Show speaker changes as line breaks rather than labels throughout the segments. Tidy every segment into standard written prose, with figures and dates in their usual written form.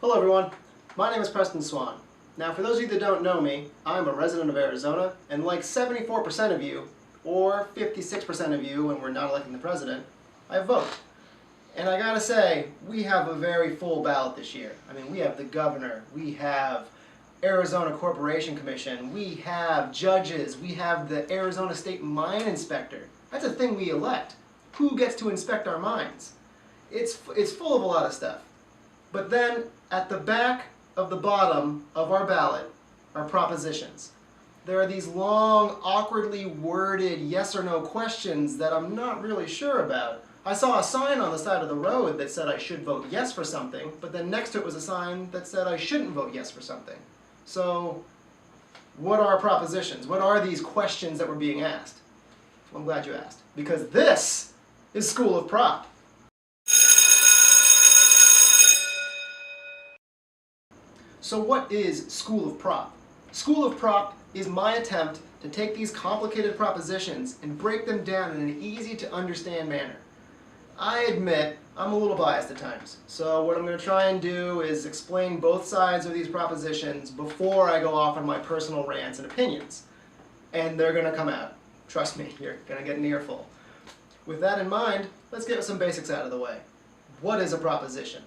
Hello everyone, my name is Preston Swan. Now for those of you that don't know me, I'm a resident of Arizona, and like 74% of you, or 56% of you when we're not electing the president, I vote. And I gotta say, we have a very full ballot this year. I mean, we have the governor, we have Arizona Corporation Commission, we have judges, we have the Arizona State Mine Inspector. That's a thing we elect. Who gets to inspect our mines? It's full of a lot of stuff. But then, at the back of the bottom of our ballot are propositions. There are these long, awkwardly worded yes or no questions that I'm not really sure about. I saw a sign on the side of the road that said I should vote yes for something, but then next to it was a sign that said I shouldn't vote yes for something. So, what are propositions? What are these questions that were being asked? Well, I'm glad you asked, because this is School of Prop. So what is School of Prop? School of Prop is my attempt to take these complicated propositions and break them down in an easy to understand manner. I admit I'm a little biased at times, so what I'm going to try and do is explain both sides of these propositions before I go off on my personal rants and opinions. And they're going to come out. Trust me, you're going to get an earful. With that in mind, let's get some basics out of the way. What is a proposition?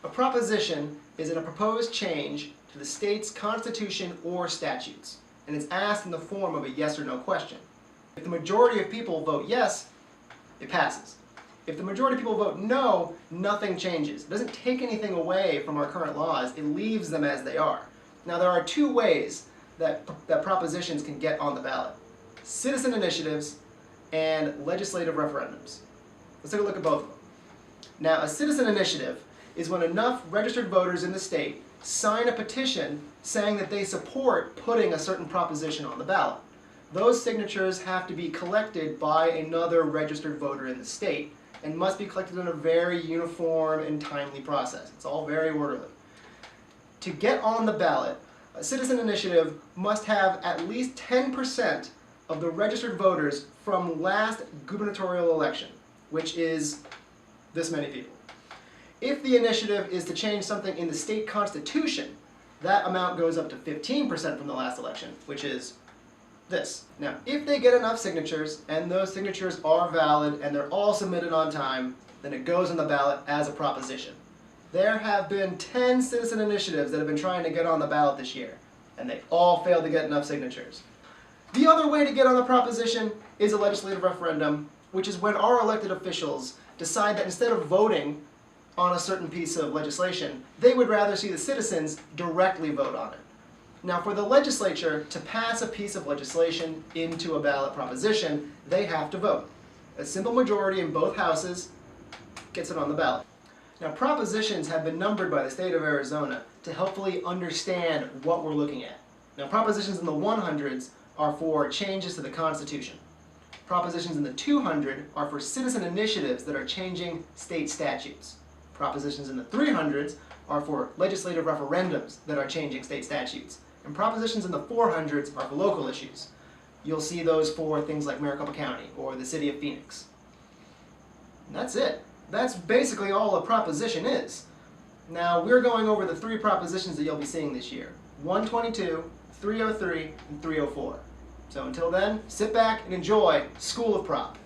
A proposition is a proposed change to the state's constitution or statutes, and it's asked in the form of a yes or no question. If the majority of people vote yes, it passes. If the majority of people vote no, nothing changes. It doesn't take anything away from our current laws, it leaves them as they are. Now there are two ways that propositions can get on the ballot: citizen initiatives and legislative referendums. Let's take a look at both of them. Now a citizen initiative is when enough registered voters in the state sign a petition saying that they support putting a certain proposition on the ballot. Those signatures have to be collected by another registered voter in the state and must be collected in a very uniform and timely process. It's all very orderly. To get on the ballot, a citizen initiative must have at least 10% of the registered voters from last gubernatorial election, which is this many people. If the initiative is to change something in the state constitution, that amount goes up to 15% from the last election, which is this. Now, if they get enough signatures, and those signatures are valid, and they're all submitted on time, then it goes on the ballot as a proposition. There have been 10 citizen initiatives that have been trying to get on the ballot this year, and they all failed to get enough signatures. The other way to get on the proposition is a legislative referendum, which is when our elected officials decide that instead of voting on a certain piece of legislation, they would rather see the citizens directly vote on it. Now for the legislature to pass a piece of legislation into a ballot proposition, they have to vote. A simple majority in both houses gets it on the ballot. Now propositions have been numbered by the state of Arizona to helpfully understand what we're looking at. Now propositions in the 100s are for changes to the Constitution. Propositions in the 200 are for citizen initiatives that are changing state statutes. Propositions in the 300s are for legislative referendums that are changing state statutes. And propositions in the 400s are for local issues. You'll see those for things like Maricopa County or the city of Phoenix. And that's it. That's basically all a proposition is. Now we're going over the three propositions that you'll be seeing this year: 122, 303, and 304. So until then, sit back and enjoy School of Prop.